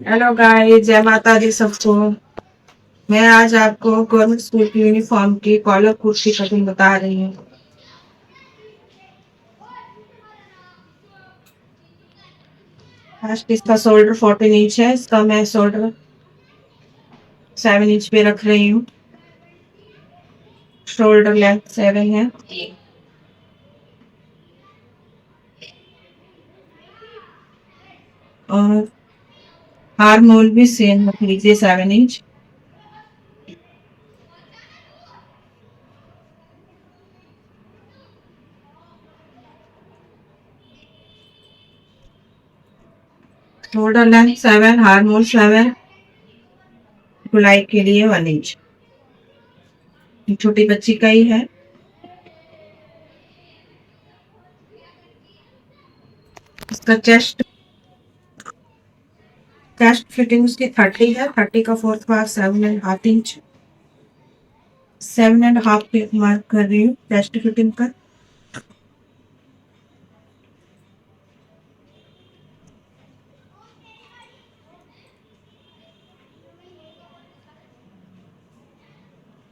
Hello guys, जय माता दी सबको। मैं आज आपको गवर्नमेंट स्कूल की यूनिफॉर्म की कॉलर कुर्ती कटिंग बता रही हूँ। फर्स्ट इसका शोल्डर 14 इंच है। इसका मैं शोल्डर 7 इंच पे रख रही हूँ। शोल्डर लेंथ 7 है। और आर्म होल भी सेम रख लीजिए 7 inch. Shoulder length 7, arm hole 7, गुलाई के लिए 1 इंच। छोटी बच्ची का ही है। इसका चेस्ट फिटिंग उसकी 30 है। 30 का फोर्थ पार्ट 7.5 इंच। 7.5 पे मार्क कर रही हूँ चेस्ट फिटिंग का।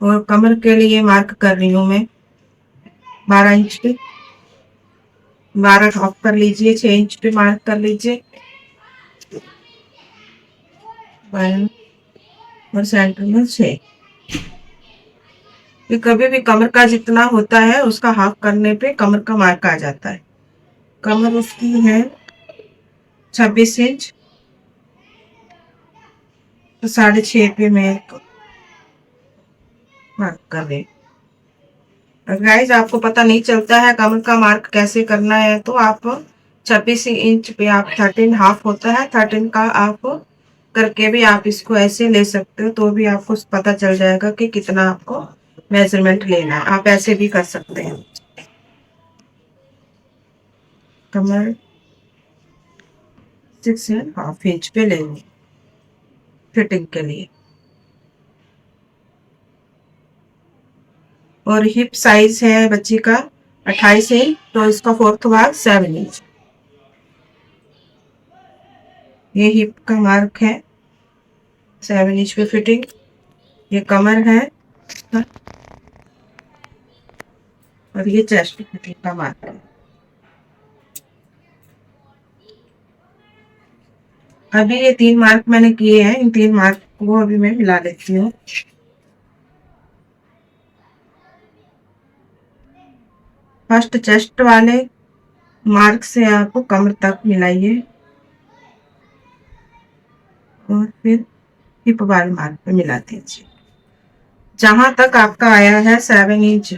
और कमर के लिए मार्क कर रही हूँ मैं 12 इंच पे। 12 ड्रॉप कर लीजिए, 6 इंच पे मार्क कर लीजिए। 1 और सेंटर में 6। फिर कभी भी कमर का जितना होता है उसका हाफ करने पे कमर का मार्क आ जाता है। कमर उसकी है 26 इंच, तो 6.5 पे मैं मार्क कर रही हूँ। गाइस, आपको पता नहीं चलता है कमर का मार्क कैसे करना है, तो आप 26 इंच पे आप 13.5 होता है, 13 का आप करके भी आप इसको ऐसे ले सकते हो, तो भी आपको पता चल जाएगा कि कितना आपको मेजरमेंट लेना है। आप ऐसे भी कर सकते हैं। कमर 6.5 इंच पे लेंगे फिटिंग के लिए। और हिप साइज है बच्ची का 28 इंच, तो इसका फोर्थ भाग 7 इंच। ये हिप का मार्क है 7 इंच पे फिटिंग। ये कमर है और ये चेस्ट फिटिंग का मार्क है। अभी ये 3 मार्क मैंने किए हैं, इन 3 मार्क को अभी मैं मिला लेती हूँ। फर्स्ट चेस्ट वाले मार्क से आप कमर तक मिलाइए और फिर हिप वाले मार्क पे मिला दीजिए। जहां तक आपका आया है 7 इंच,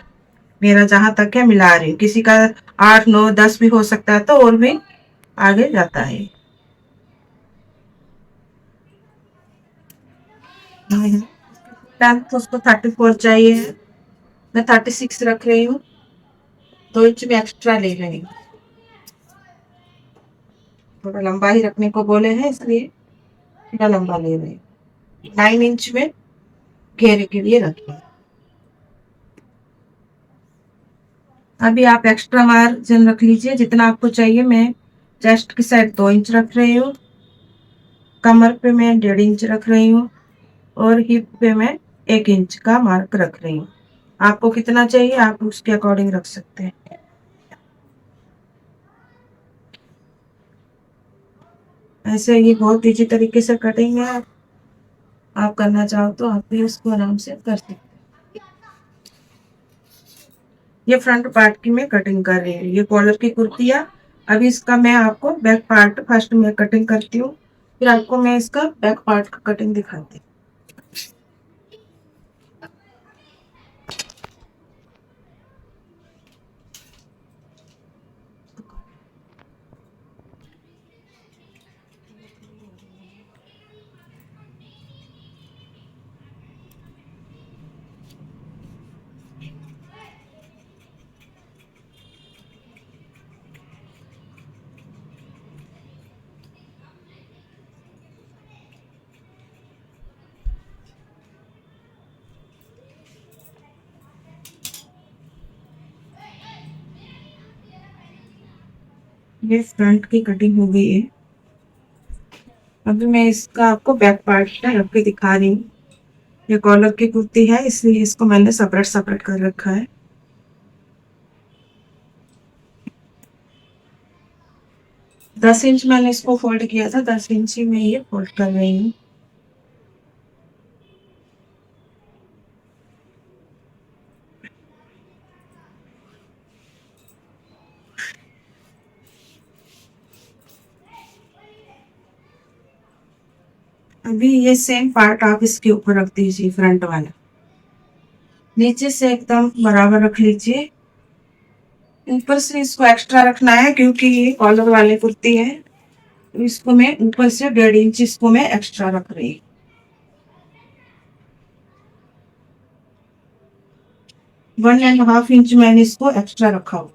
मेरा जहां तक है मिला रही हूँ। किसी का 8, 9, 10 भी हो सकता है, तो और भी आगे जाता है। लेंथ उसको 34 चाहिए, मैं 36 रख रही हूँ। 2 इंच में एक्स्ट्रा ले रही हूँ। थोड़ा लंबा ही रखने को बोले हैं, इसलिए थोड़ा लंबा ले रही हूँ। 9 इंच में घेरे के लिए रखिए। अभी आप एक्स्ट्रा मार्जिन रख लीजिए जितना आपको चाहिए। मैं चेस्ट की साइड 2 इंच रख रही हूँ, कमर पे मैं 1.5 इंच रख रही हूँ और हिप पे मैं 1 इंच का मार्क रख रही हूँ। आपको कितना चाहिए आप उसके अकॉर्डिंग रख सकते हैं। ऐसे ये बहुत इजी तरीके से कटिंग है। आप करना चाहो तो आप भी उसको आराम से कर सकते हैं। ये फ्रंट पार्ट की मैं कटिंग कर रही हूँ, ये कॉलर की कुर्तियाँ। अभी इसका मैं आपको बैक पार्ट फर्स्ट में कटिंग करती हूँ, फिर आपको मैं इसका बैक पार्ट का कटिंग दिखाती हूँ। ये फ्रंट की कटिंग हो गई है। अभी मैं इसका आपको बैक पार्ट रख के दिखा रही हूँ। ये कॉलर की कुर्ती है, इसलिए इसको मैंने सेपरेट सेपरेट कर रखा है। 10 इंच मैंने इसको फोल्ड किया था, 10 इंच ही मैं ये फोल्ड कर रही हूँ। अभी ये सेम पार्ट आप इसके ऊपर रख दीजिए, फ्रंट वाला नीचे से एकदम बराबर रख लीजिए। ऊपर से इसको एक्स्ट्रा रखना है क्योंकि ये कॉलर वाली कुर्ती है, तो इसको मैं ऊपर से 1.5 इंच इसको मैं एक्स्ट्रा रख रही हूँ। 1.5 इंच मैंने इसको एक्स्ट्रा रखा हुआ।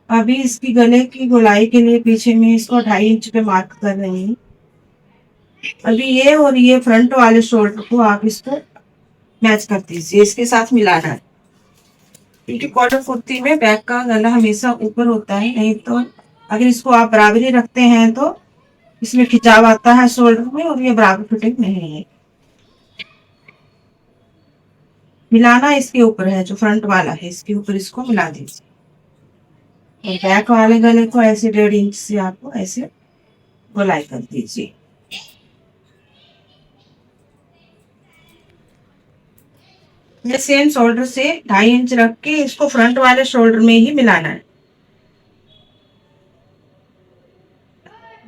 अभी इसकी गले की गोलाई के लिए पीछे में इसको 2.5 इंच पे मार्क कर रही हूँ। अभी ये और ये फ्रंट वाले शोल्डर को आप इसको मैच कर दीजिए, इसके साथ मिलाना है क्योंकि कॉटन कुर्ती में बैक का गला हमेशा ऊपर होता है, नहीं तो अगर इसको आप बराबरी रखते हैं तो इसमें खिंचाव आता है शोल्डर में और ये बराबर फिटिंग नहीं है। मिलाना इसके ऊपर है, जो फ्रंट वाला है इसके ऊपर इसको मिला दीजिए और बैक वाले गले को ऐसे 1.5 इंच से आपको ऐसे गोलाई कर दीजिए। ये सेम शोल्डर से 2.5 इंच रख के इसको फ्रंट वाले शोल्डर में ही मिलाना है।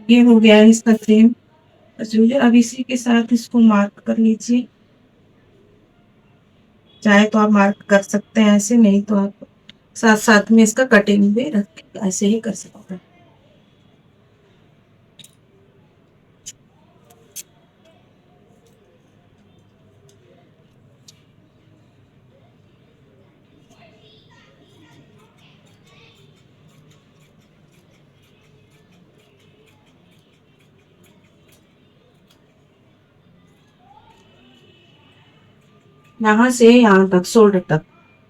ये हो गया है इसका सेम प्रोसीजर। अब इसी के साथ इसको मार्क कर लीजिए, चाहे तो आप मार्क कर सकते हैं ऐसे, नहीं तो आप साथ साथ में इसका कटिंग भी रख के ऐसे ही कर सकते हैं। यहाँ से यहाँ तक शोल्डर तक,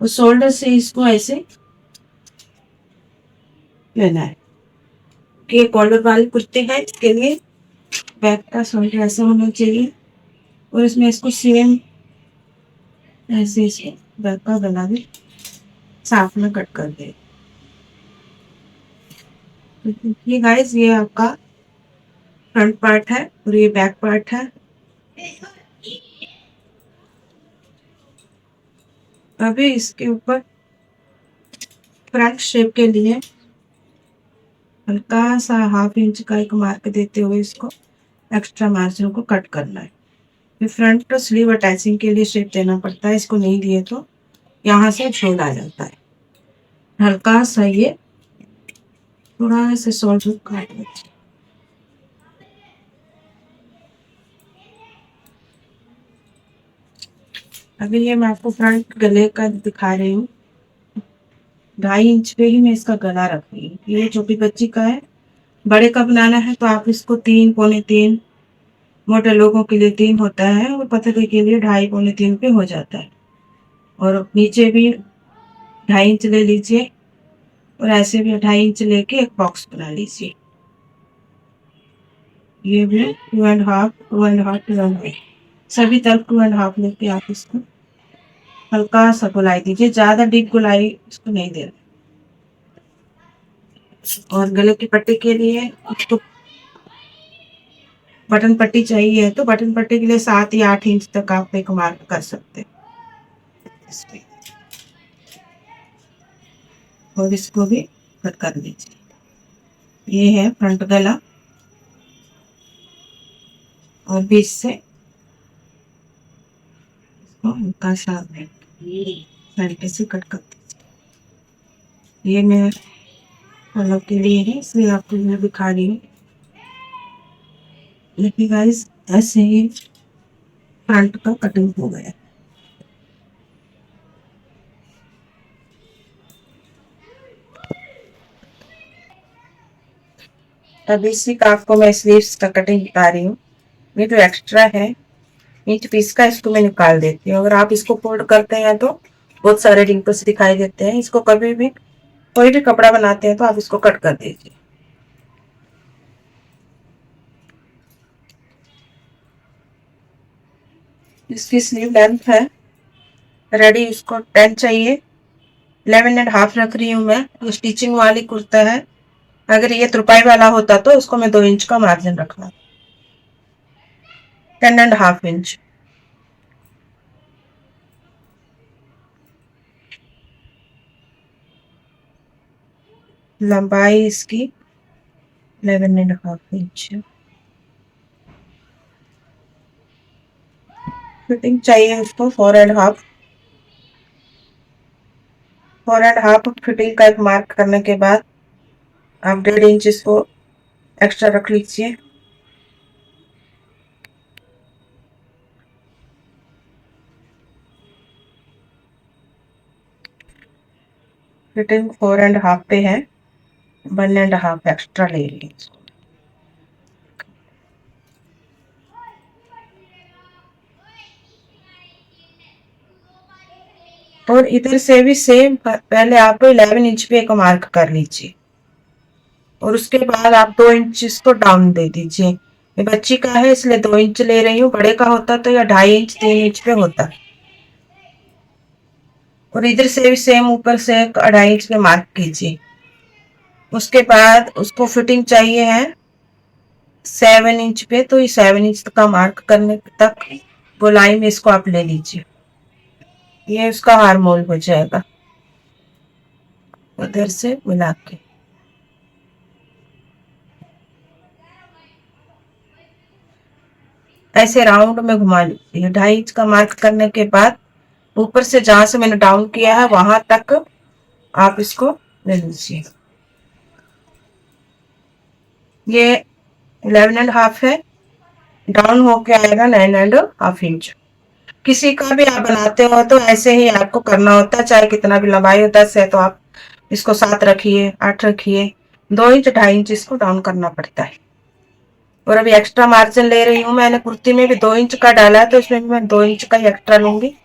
और शोल्डर से इसको ऐसे लेना है कि ये कॉलर वाली कुर्ती है, इसके लिए बैक का शोल्डर ऐसा होना चाहिए और इसमें इसको सेम ऐसे इसको बैक का गला भी साथ में कट कर दे। ये गाइस, ये आपका फ्रंट पार्ट है और ये बैक पार्ट है। अभी इसके ऊपर फ्रंट शेप के लिए हल्का सा 1/2 इंच का एक मार्क देते हुए इसको एक्स्ट्रा मार्जिन को कट करना है। फिर फ्रंट तो स्लीव अटैचिंग के लिए शेप देना पड़ता है, इसको नहीं दिए तो यहाँ से झोल आ जाता है। हल्का सा ये थोड़ा सा शोल्डर काट लीजिए। अभी ये मैं आपको फ्रंट गले का दिखा रही हूँ। 2.5 इंच पे ही मैं इसका गला रख रही हूँ। ये छोटी बच्ची का है, बड़े का बनाना है तो आप इसको 3, पौने 3, मोटे लोगों के लिए 3 होता है और पतले के लिए 2.5, पौने 3 पे हो जाता है। और नीचे भी 2.5 इंच ले लीजिए और ऐसे भी 2.5 इंच लेके एक बॉक्स बना लीजिए। ये भी 2.5, 2.5, 2.5, सभी तरफ 2.5 लेके आप इसको हल्का सा गुलाई दीजिए, ज्यादा डीप गुलाई इसको नहीं देना। और गले की पट्टी के लिए आपको बटन पट्टी चाहिए तो बटन पट्टी के लिए 7 या 8 इंच तक आप एक मार्क कर सकते हैं इसमें, और इसको भी कट कर लीजिए। ये है फ्रंट गला और बीच से इसको हल्का सा फ्रंट से कट कर दीजिए। ये मैं कलर के लिए है इसलिए आपको मैं दिखा रही हूँ। देखिए गाइस, ऐसे ही फ्रंट का कटिंग हो गया। अब इसी का आपको मैं स्लीव्स का कटिंग बता रही हूँ। ये जो एक्स्ट्रा है नीचे पीस का, इसको मैं निकाल देती हूँ। अगर आप इसको फोल्ड करते हैं तो बहुत सारे रिंकल्स दिखाई देते हैं। इसको कभी भी कोई भी कपड़ा बनाते हैं तो आप इसको कट कर दीजिए। इसकी स्लीव लेंथ है रेडी, इसको 10 चाहिए। 11.5 रख रही हूँ मैं। ये स्टिचिंग वाली कुर्ता है। अगर ये तुरपाई वाला होता तो इसको मैं 2 इंच का मार्जिन रखना। 10.5 इंच। लंबाई इसकी 11.5 इंच। फिटिंग चाहिए उसको 4.5। 4.5 फिटिंग का एक मार्क करने के बाद आप 1.5 इंच इसको एक्स्ट्रा रख लीजिए। फिटिंग 4.5 पे है, 1.5 एक्स्ट्रा ले लीजिए। और इधर से भी सेम, पहले आप 11 इंच पे एक मार्क कर लीजिए और उसके बाद आप 2 इंच इसको डाउन दे दीजिए। ये बच्ची का है इसलिए 2 इंच ले रही हूँ, बड़े का होता तो या 2.5 इंच 3 इंच पे होता। और इधर से भी सेम ऊपर से 2.5 इंच पे मार्क कीजिए। उसके बाद उसको फिटिंग चाहिए है 7 इंच पे, तो ये 7 इंच का मार्क करने तक गोलाई में इसको आप ले लीजिए। ये उसका हार्मोल हो जाएगा उधर से मिला के। ऐसे राउंड में घुमा लीजिए। 2.5 इंच का मार्क करने के बाद ऊपर से जहां से मैंने डाउन किया है वहां तक आप इसको ले लीजिए। ये 11.5 है, डाउन होके आएगा 9.5 इंच। किसी का भी आप बनाते हो तो ऐसे ही आपको करना होता है, चाहे कितना भी लंबाई हो। 10 है तो आप इसको 7 रखिए, 8 रखिए। 2 इंच 2.5 इंच इसको डाउन करना पड़ता है। और अभी एक्स्ट्रा मार्जिन ले रही हूँ। मैंने कुर्ती में भी 2 इंच का डाला है तो इसमें भी मैं 2 इंच का ही एक्स्ट्रा लूंगी।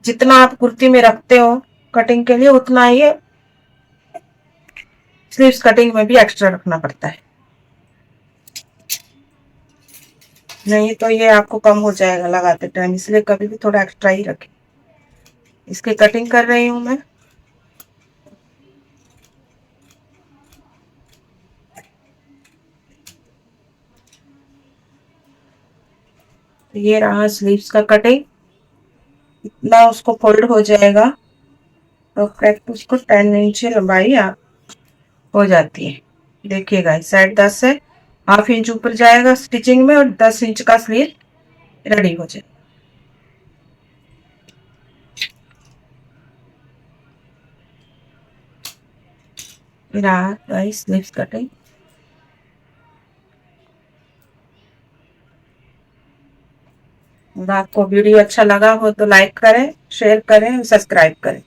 जितना आप कुर्ती में रखते हो कटिंग के लिए उतना ही स्लीव्स कटिंग में भी एक्स्ट्रा रखना पड़ता है, नहीं तो ये आपको कम हो जाएगा लगाते टाइम, इसलिए कभी भी थोड़ा एक्स्ट्रा ही रखें। इसकी कटिंग कर रही हूँ मैं। ये रहा स्लीव्स का कटिंग। इतना उसको फोल्ड हो जाएगा तो करेक्ट उसको 10 इंच लंबाई हो जाती है। देखिएगा इस साइड 10 है, हाफ इंच ऊपर जाएगा स्टिचिंग में और 10 इंच का स्लीव रेडी हो जाए। रहा स्लीव्स कटिंग। और आपको वीडियो अच्छा लगा हो तो लाइक करें, शेयर करें, सब्सक्राइब करें।